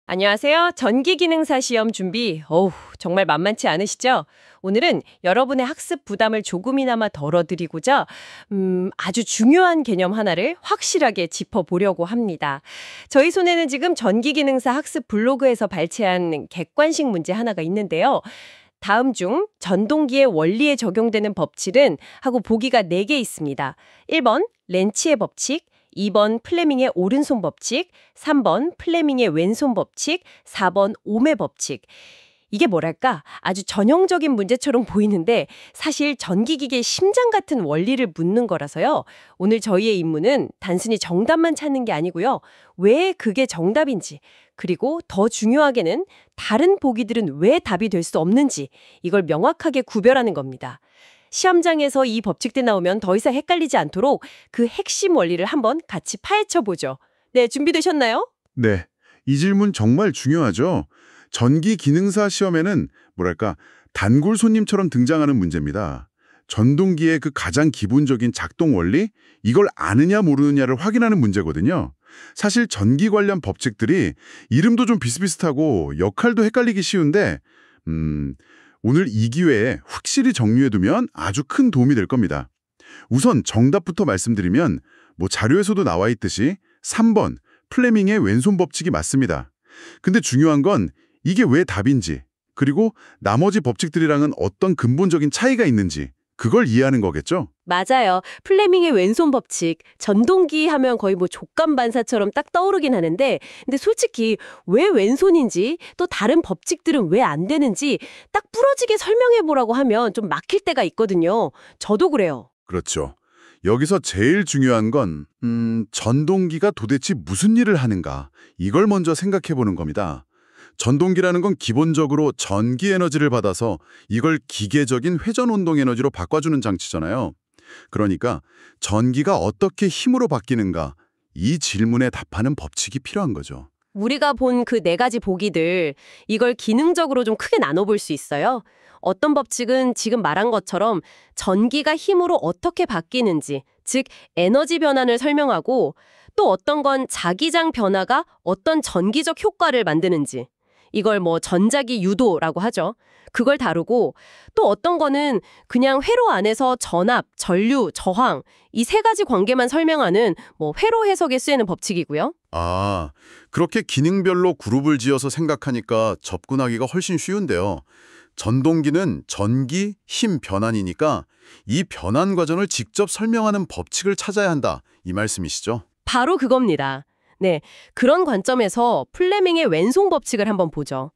안녕하세요. 전기기능사 시험 준비. 정말 만만치 않으시죠? 오늘은 여러분의 학습 부담을 조금이나마 덜어드리고자 아주 중요한 개념 하나를 확실하게 짚어보려고 합니다. 저희 손에는 지금 전기기능사 학습 블로그에서 발췌한 객관식 문제 하나가 있는데요. 다음 중 전동기의 원리에 적용되는 법칙은 하고 보기가 4개 있습니다. 1번 렌치의 법칙, 2번 플레밍의 오른손 법칙, 3번 플레밍의 왼손 법칙, 4번 옴의 법칙. 이게 뭐랄까 아주 전형적인 문제처럼 보이는데 사실 전기기계의 심장 같은 원리를 묻는 거라서요. 오늘 저희의 임무는 단순히 정답만 찾는 게 아니고요. 왜 그게 정답인지, 그리고 더 중요하게는 다른 보기들은 왜 답이 될 수 없는지 이걸 명확하게 구별하는 겁니다. 시험장에서 이 법칙들 나오면 더 이상 헷갈리지 않도록 그 핵심 원리를 한번 같이 파헤쳐 보죠. 네, 준비되셨나요? 네, 이 질문 정말 중요하죠. 전기 기능사 시험에는 뭐랄까 단골 손님처럼 등장하는 문제입니다. 전동기의 그 가장 기본적인 작동 원리, 이걸 아느냐 모르느냐를 확인하는 문제거든요. 사실 전기 관련 법칙들이 이름도 좀 비슷비슷하고 역할도 헷갈리기 쉬운데 오늘 이 기회에 확실히 정리해두면 아주 큰 도움이 될 겁니다. 우선 정답부터 말씀드리면 자료에서도 나와 있듯이 3번 플레밍의 왼손 법칙이 맞습니다. 근데 중요한 건 이게 왜 답인지, 그리고 나머지 법칙들이랑은 어떤 근본적인 차이가 있는지 그걸 이해하는 거겠죠? 맞아요. 플레밍의 왼손 법칙, 전동기 하면 거의 족감 반사처럼 딱 떠오르긴 하는데, 근데 솔직히 왜 왼손인지 또 다른 법칙들은 왜 안 되는지 딱 부러지게 설명해 보라고 하면 좀 막힐 때가 있거든요. 저도 그래요. 그렇죠. 여기서 제일 중요한 건 전동기가 도대체 무슨 일을 하는가, 이걸 먼저 생각해 보는 겁니다. 전동기라는 건 기본적으로 전기 에너지를 받아서 이걸 기계적인 회전 운동 에너지로 바꿔주는 장치잖아요. 그러니까 전기가 어떻게 힘으로 바뀌는가, 이 질문에 답하는 법칙이 필요한 거죠. 우리가 본 그 4가지 보기들, 이걸 기능적으로 좀 크게 나눠볼 수 있어요. 어떤 법칙은 지금 말한 것처럼 전기가 힘으로 어떻게 바뀌는지, 즉 에너지 변환을 설명하고, 또 어떤 건 자기장 변화가 어떤 전기적 효과를 만드는지, 이걸 전자기 유도라고 하죠. 그걸 다루고, 또 어떤 거는 그냥 회로 안에서 전압, 전류, 저항 이 3가지 관계만 설명하는 회로 해석에 쓰이는 법칙이고요. 아, 그렇게 기능별로 그룹을 지어서 생각하니까 접근하기가 훨씬 쉬운데요. 전동기는 전기, 힘 변환이니까 이 변환 과정을 직접 설명하는 법칙을 찾아야 한다, 이 말씀이시죠? 바로 그겁니다. 네, 그런 관점에서 플레밍의 왼손 법칙을 한번 보죠.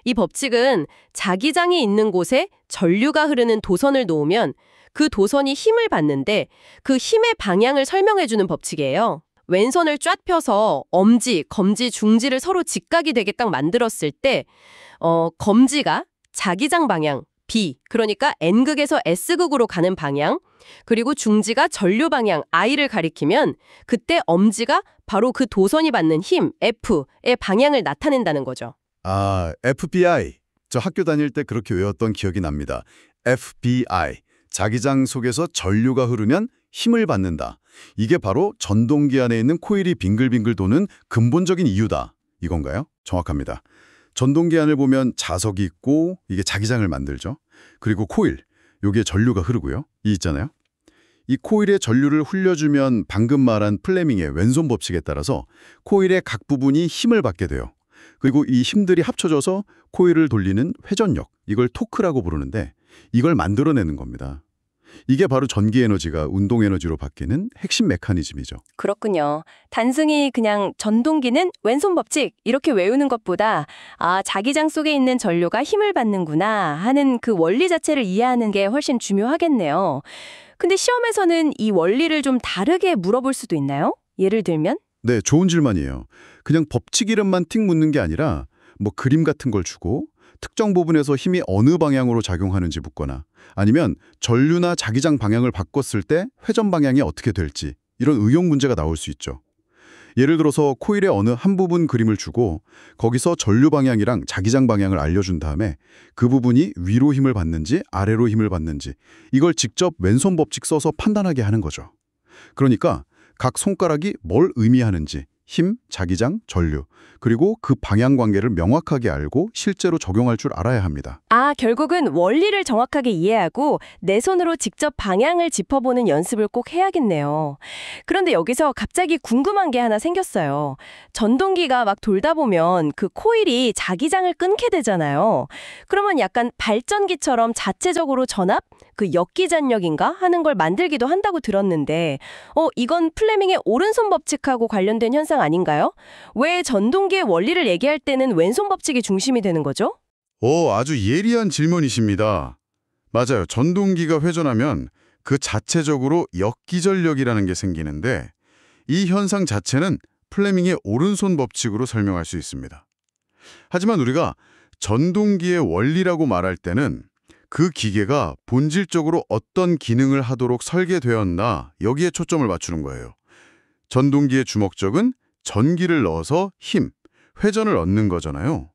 이 법칙은 자기장이 있는 곳에 전류가 흐르는 도선을 놓으면 그 도선이 힘을 받는데 그 힘의 방향을 설명해주는 법칙이에요. 왼손을 쫙 펴서 엄지, 검지, 중지를 서로 직각이 되게 딱 만들었을 때 검지가 자기장 방향, B, 그러니까 N극에서 S극으로 가는 방향, 그리고 중지가 전류 방향, I를 가리키면 그때 엄지가 바로 그 도선이 받는 힘, F의 방향을 나타낸다는 거죠. 아, FBI. 저 학교 다닐 때 그렇게 외웠던 기억이 납니다. FBI. 자기장 속에서 전류가 흐르면 힘을 받는다. 이게 바로 전동기 안에 있는 코일이 빙글빙글 도는 근본적인 이유다. 이건가요? 정확합니다. 전동기 안을 보면 자석이 있고 이게 자기장을 만들죠. 그리고 코일, 여기에 전류가 흐르고요. 이 있잖아요. 이 코일에 전류를 흘려주면 방금 말한 플레밍의 왼손 법칙에 따라서 코일의 각 부분이 힘을 받게 돼요. 그리고 이 힘들이 합쳐져서 코일을 돌리는 회전력, 이걸 토크라고 부르는데 이걸 만들어내는 겁니다. 이게 바로 전기 에너지가 운동 에너지로 바뀌는 핵심 메커니즘이죠. 그렇군요. 단순히 그냥 전동기는 왼손 법칙 이렇게 외우는 것보다 자기장 속에 있는 전류가 힘을 받는구나 하는 그 원리 자체를 이해하는 게 훨씬 중요하겠네요. 근데 시험에서는 이 원리를 좀 다르게 물어볼 수도 있나요? 예를 들면? 네, 좋은 질문이에요. 그냥 법칙 이름만 틱 묻는 게 아니라 그림 같은 걸 주고 특정 부분에서 힘이 어느 방향으로 작용하는지 묻거나 아니면 전류나 자기장 방향을 바꿨을 때 회전 방향이 어떻게 될지 이런 의용 문제가 나올 수 있죠. 예를 들어서 코일의 어느 한 부분 그림을 주고 거기서 전류 방향이랑 자기장 방향을 알려준 다음에 그 부분이 위로 힘을 받는지 아래로 힘을 받는지 이걸 직접 왼손 법칙 써서 판단하게 하는 거죠. 그러니까 각 손가락이 뭘 의미하는지 힘, 자기장, 전류, 그리고 그 방향 관계를 명확하게 알고 실제로 적용할 줄 알아야 합니다. 아, 결국은 원리를 정확하게 이해하고 내 손으로 직접 방향을 짚어보는 연습을 꼭 해야겠네요. 그런데 여기서 갑자기 궁금한 게 하나 생겼어요. 전동기가 막 돌다 보면 그 코일이 자기장을 끊게 되잖아요. 그러면 약간 발전기처럼 자체적으로 전압? 그 역기전력인가? 하는 걸 만들기도 한다고 들었는데 이건 플레밍의 오른손 법칙하고 관련된 현상 아닌가요? 왜 전동기의 원리를 얘기할 때는 왼손 법칙이 중심이 되는 거죠? 아주 예리한 질문이십니다. 맞아요. 전동기가 회전하면 그 자체적으로 역기전력이라는 게 생기는데 이 현상 자체는 플레밍의 오른손 법칙으로 설명할 수 있습니다. 하지만 우리가 전동기의 원리라고 말할 때는 그 기계가 본질적으로 어떤 기능을 하도록 설계되었나 여기에 초점을 맞추는 거예요. 전동기의 주목적은 전기를 넣어서 힘, 회전을 얻는 거잖아요.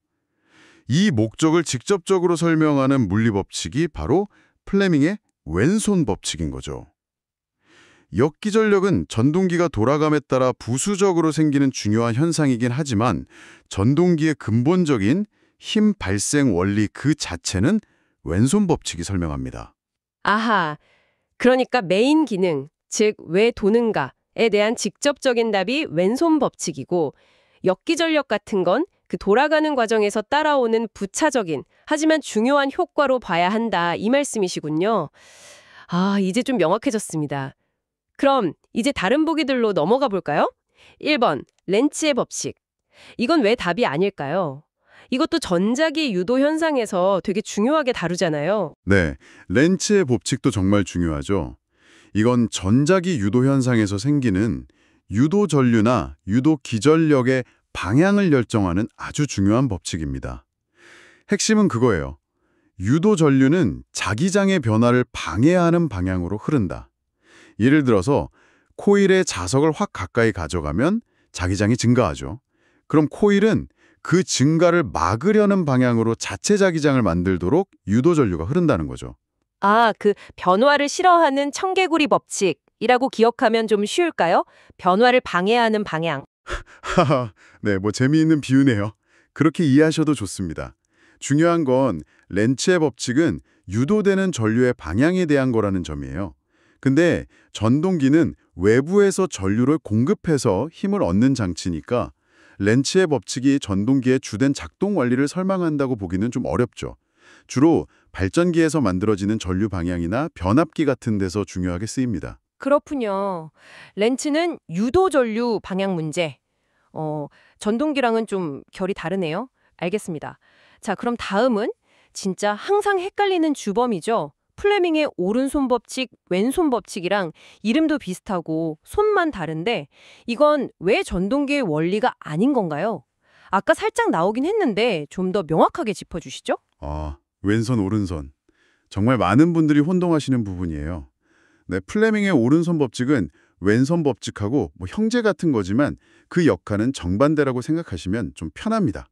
이 목적을 직접적으로 설명하는 물리법칙이 바로 플레밍의 왼손 법칙인 거죠. 역기전력은 전동기가 돌아감에 따라 부수적으로 생기는 중요한 현상이긴 하지만 전동기의 근본적인 힘 발생 원리 그 자체는 왼손 법칙이 설명합니다. 아하, 그러니까 메인 기능, 즉 왜 도는가에 대한 직접적인 답이 왼손 법칙이고 역기전력 같은 건 그 돌아가는 과정에서 따라오는 부차적인 하지만 중요한 효과로 봐야 한다 이 말씀이시군요. 아, 이제 좀 명확해졌습니다. 그럼 이제 다른 보기들로 넘어가 볼까요? 1번, 렌츠의 법칙. 이건 왜 답이 아닐까요? 이것도 전자기 유도 현상에서 되게 중요하게 다루잖아요. 네, 렌츠의 법칙도 정말 중요하죠. 이건 전자기 유도 현상에서 생기는 유도 전류나 유도 기전력의 방향을 결정하는 아주 중요한 법칙입니다. 핵심은 그거예요. 유도 전류는 자기장의 변화를 방해하는 방향으로 흐른다. 예를 들어서 코일의 자석을 확 가까이 가져가면 자기장이 증가하죠. 그럼 코일은 그 증가를 막으려는 방향으로 자체 자기장을 만들도록 유도 전류가 흐른다는 거죠. 아, 그 변화를 싫어하는 청개구리 법칙이라고 기억하면 좀 쉬울까요? 변화를 방해하는 방향. 하하, 네, 재미있는 비유네요. 그렇게 이해하셔도 좋습니다. 중요한 건 렌츠의 법칙은 유도되는 전류의 방향에 대한 거라는 점이에요. 근데 전동기는 외부에서 전류를 공급해서 힘을 얻는 장치니까 렌츠의 법칙이 전동기의 주된 작동 원리를 설명한다고 보기는 좀 어렵죠. 주로 발전기에서 만들어지는 전류 방향이나 변압기 같은 데서 중요하게 쓰입니다. 그렇군요. 렌츠는 유도 전류 방향 문제. 전동기랑은 좀 결이 다르네요. 알겠습니다. 자, 그럼 다음은 진짜 항상 헷갈리는 주범이죠. 플레밍의 오른손 법칙, 왼손 법칙이랑 이름도 비슷하고 손만 다른데 이건 왜 전동기의 원리가 아닌 건가요? 아까 살짝 나오긴 했는데 좀 더 명확하게 짚어주시죠. 왼손, 오른손. 정말 많은 분들이 혼동하시는 부분이에요. 네, 플레밍의 오른손 법칙은 왼손 법칙하고 형제 같은 거지만 그 역할은 정반대라고 생각하시면 좀 편합니다.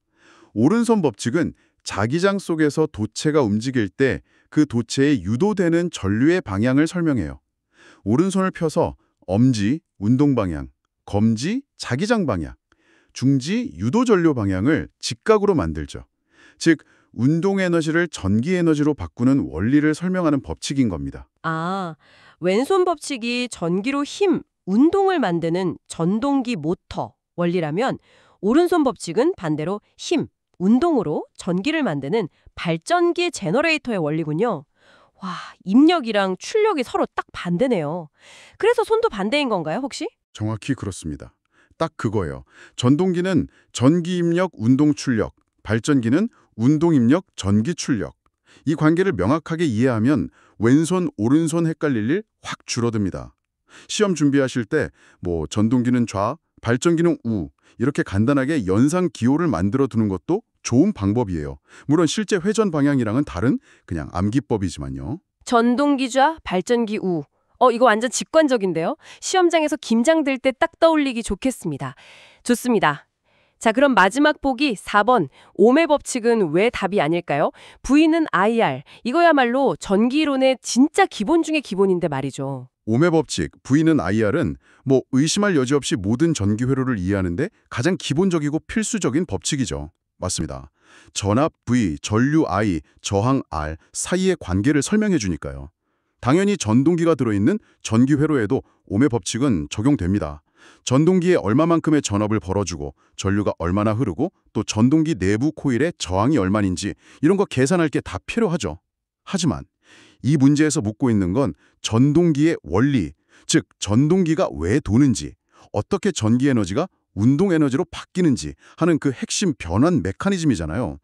오른손 법칙은 자기장 속에서 도체가 움직일 때 그 도체에 유도되는 전류의 방향을 설명해요. 오른손을 펴서 엄지, 운동 방향, 검지, 자기장 방향, 중지, 유도 전류 방향을 직각으로 만들죠. 즉, 운동 에너지를 전기 에너지로 바꾸는 원리를 설명하는 법칙인 겁니다. 아, 왼손 법칙이 전기로 힘, 운동을 만드는 전동기 모터 원리라면 오른손 법칙은 반대로 힘, 운동으로 전기를 만드는 발전기 제너레이터의 원리군요. 와, 입력이랑 출력이 서로 딱 반대네요. 그래서 손도 반대인 건가요, 혹시? 정확히 그렇습니다. 딱 그거예요. 전동기는 전기 입력, 운동 출력, 발전기는 운동 입력, 전기 출력. 이 관계를 명확하게 이해하면 왼손, 오른손 헷갈릴 일 확 줄어듭니다. 시험 준비하실 때 전동기는 좌, 발전기는 우 이렇게 간단하게 연상 기호를 만들어 두는 것도 좋은 방법이에요. 물론 실제 회전 방향이랑은 다른 그냥 암기법이지만요. 전동기 좌, 발전기 우. 이거 완전 직관적인데요. 시험장에서 김장될 때 딱 떠올리기 좋겠습니다. 좋습니다. 자, 그럼 마지막 보기 4번. 옴의 법칙은 왜 답이 아닐까요? V는 IR. 이거야말로 전기이론의 진짜 기본 중의 기본인데 말이죠. 오메 법칙, V는 IR은 의심할 여지 없이 모든 전기 회로를 이해하는데 가장 기본적이고 필수적인 법칙이죠. 맞습니다. 전압 V, 전류 I, 저항 R 사이의 관계를 설명해 주니까요. 당연히 전동기가 들어있는 전기 회로에도 오메 법칙은 적용됩니다. 전동기에 얼마만큼의 전압을 벌어주고 전류가 얼마나 흐르고 또 전동기 내부 코일의 저항이 얼마인지 이런 거 계산할 게 다 필요하죠. 하지만 이 문제에서 묻고 있는 건 전동기의 원리, 즉 전동기가 왜 도는지, 어떻게 전기 에너지가 운동 에너지로 바뀌는지 하는 그 핵심 변환 메커니즘이잖아요.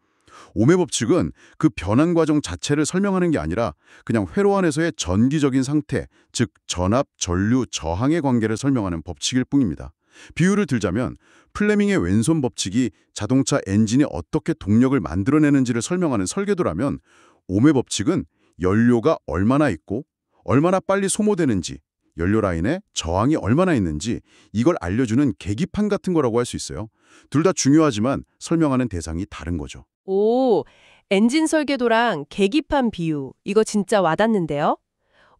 오메 법칙은 그 변환 과정 자체를 설명하는 게 아니라 그냥 회로 안에서의 전기적인 상태, 즉 전압, 전류, 저항의 관계를 설명하는 법칙일 뿐입니다. 비유를 들자면 플레밍의 왼손 법칙이 자동차 엔진이 어떻게 동력을 만들어내는지를 설명하는 설계도라면 오메 법칙은 연료가 얼마나 있고 얼마나 빨리 소모되는지, 연료 라인에 저항이 얼마나 있는지 이걸 알려주는 계기판 같은 거라고 할 수 있어요. 둘 다 중요하지만 설명하는 대상이 다른 거죠. 오, 엔진 설계도랑 계기판 비유, 이거 진짜 와닿는데요?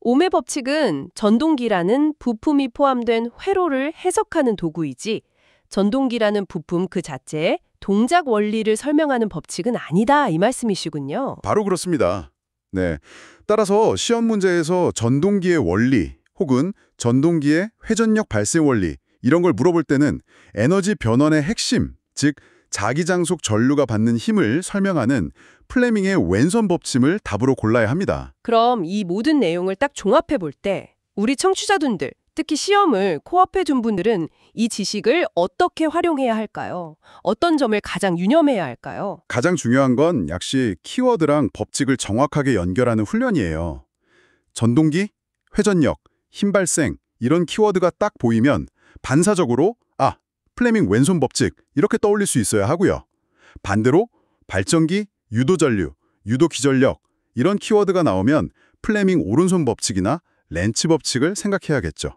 오메 법칙은 전동기라는 부품이 포함된 회로를 해석하는 도구이지 전동기라는 부품 그 자체의 동작 원리를 설명하는 법칙은 아니다 이 말씀이시군요. 바로 그렇습니다. 네. 따라서 시험 문제에서 전동기의 원리 혹은 전동기의 회전력 발생 원리 이런 걸 물어볼 때는 에너지 변환의 핵심, 즉 자기장속 전류가 받는 힘을 설명하는 플레밍의 왼손 법칙을 답으로 골라야 합니다. 그럼 이 모든 내용을 딱 종합해 볼 때 우리 청취자분들, 특히 시험을 코앞에 둔 분들은 이 지식을 어떻게 활용해야 할까요? 어떤 점을 가장 유념해야 할까요? 가장 중요한 건 역시 키워드랑 법칙을 정확하게 연결하는 훈련이에요. 전동기, 회전력, 힘 발생 이런 키워드가 딱 보이면 반사적으로 플레밍 왼손 법칙 이렇게 떠올릴 수 있어야 하고요. 반대로 발전기, 유도전류, 유도기전력 이런 키워드가 나오면 플레밍 오른손 법칙이나 렌치 법칙을 생각해야겠죠.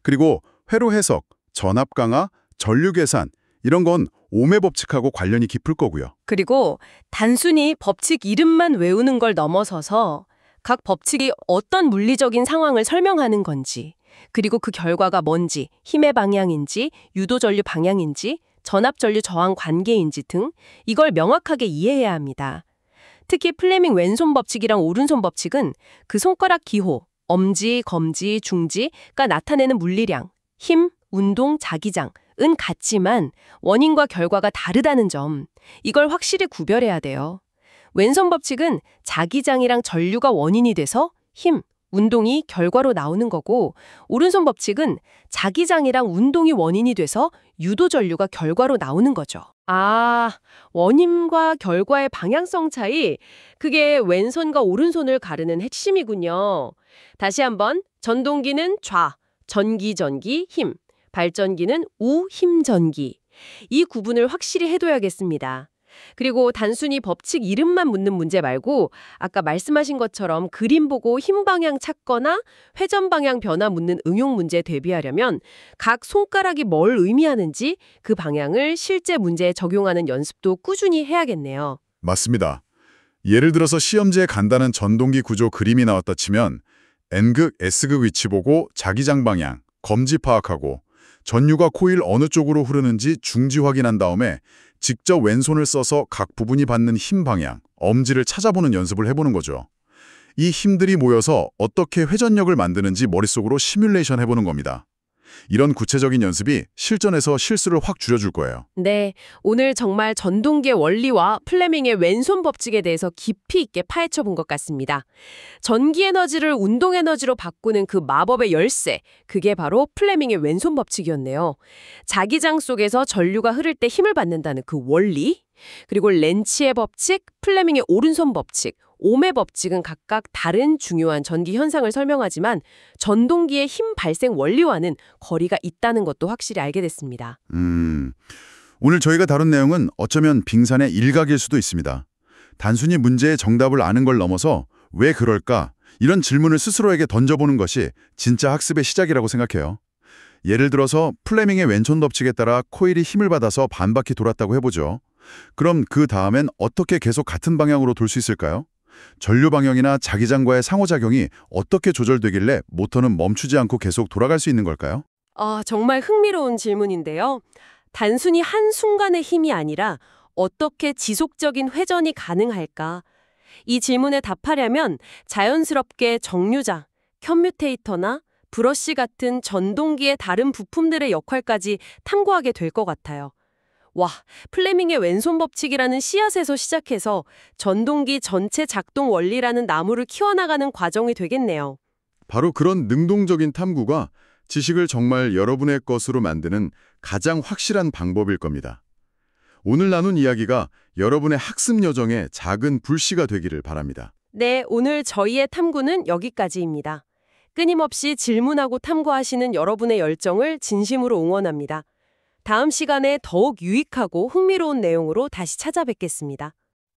그리고 회로 해석, 전압 강화, 전류 계산 이런 건 오메 법칙하고 관련이 깊을 거고요. 그리고 단순히 법칙 이름만 외우는 걸 넘어서서 각 법칙이 어떤 물리적인 상황을 설명하는 건지, 그리고 그 결과가 뭔지, 힘의 방향인지, 유도전류 방향인지, 전압전류 저항 관계인지 등 이걸 명확하게 이해해야 합니다. 특히 플레밍 왼손 법칙이랑 오른손 법칙은 그 손가락 기호, 엄지, 검지, 중지가 나타내는 물리량, 힘, 운동, 자기장은 같지만 원인과 결과가 다르다는 점, 이걸 확실히 구별해야 돼요. 왼손 법칙은 자기장이랑 전류가 원인이 돼서 힘, 운동이 결과로 나오는 거고, 오른손 법칙은 자기장이랑 운동이 원인이 돼서 유도전류가 결과로 나오는 거죠. 원인과 결과의 방향성 차이, 그게 왼손과 오른손을 가르는 핵심이군요. 다시 한번, 전동기는 좌, 전기, 힘, 발전기는 우, 힘, 전기. 이 구분을 확실히 해둬야겠습니다. 그리고 단순히 법칙 이름만 묻는 문제 말고 아까 말씀하신 것처럼 그림 보고 힘 방향 찾거나 회전 방향 변화 묻는 응용 문제에 대비하려면 각 손가락이 뭘 의미하는지 그 방향을 실제 문제에 적용하는 연습도 꾸준히 해야겠네요. 맞습니다. 예를 들어서 시험지에 간단한 전동기 구조 그림이 나왔다 치면 N극, S극 위치 보고 자기장 방향, 검지 파악하고 전류가 코일 어느 쪽으로 흐르는지 중지 확인한 다음에 직접 왼손을 써서 각 부분이 받는 힘 방향, 엄지를 찾아보는 연습을 해보는 거죠. 이 힘들이 모여서 어떻게 회전력을 만드는지 머릿속으로 시뮬레이션 해보는 겁니다. 이런 구체적인 연습이 실전에서 실수를 확 줄여줄 거예요. 네, 오늘 정말 전동기의 원리와 플레밍의 왼손 법칙에 대해서 깊이 있게 파헤쳐 본 것 같습니다. 전기 에너지를 운동 에너지로 바꾸는 그 마법의 열쇠, 그게 바로 플레밍의 왼손 법칙이었네요. 자기장 속에서 전류가 흐를 때 힘을 받는다는 그 원리, 그리고 렌치의 법칙, 플레밍의 오른손 법칙, 오메 법칙은 각각 다른 중요한 전기 현상을 설명하지만 전동기의 힘 발생 원리와는 거리가 있다는 것도 확실히 알게 됐습니다. 오늘 저희가 다룬 내용은 어쩌면 빙산의 일각일 수도 있습니다. 단순히 문제의 정답을 아는 걸 넘어서 왜 그럴까? 이런 질문을 스스로에게 던져보는 것이 진짜 학습의 시작이라고 생각해요. 예를 들어서 플레밍의 왼손 법칙에 따라 코일이 힘을 받아서 반바퀴 돌았다고 해보죠. 그럼 그 다음엔 어떻게 계속 같은 방향으로 돌 수 있을까요? 전류 방향이나 자기장과의 상호작용이 어떻게 조절되길래 모터는 멈추지 않고 계속 돌아갈 수 있는 걸까요? 정말 흥미로운 질문인데요. 단순히 한순간의 힘이 아니라 어떻게 지속적인 회전이 가능할까? 이 질문에 답하려면 자연스럽게 정류장, 커뮤테이터나 브러쉬 같은 전동기의 다른 부품들의 역할까지 탐구하게 될 것 같아요. 와, 플레밍의 왼손 법칙이라는 씨앗에서 시작해서 전동기 전체 작동 원리라는 나무를 키워나가는 과정이 되겠네요. 바로 그런 능동적인 탐구가 지식을 정말 여러분의 것으로 만드는 가장 확실한 방법일 겁니다. 오늘 나눈 이야기가 여러분의 학습 여정의 작은 불씨가 되기를 바랍니다. 네, 오늘 저희의 탐구는 여기까지입니다. 끊임없이 질문하고 탐구하시는 여러분의 열정을 진심으로 응원합니다. 다음 시간에 더욱 유익하고 흥미로운 내용으로 다시 찾아뵙겠습니다.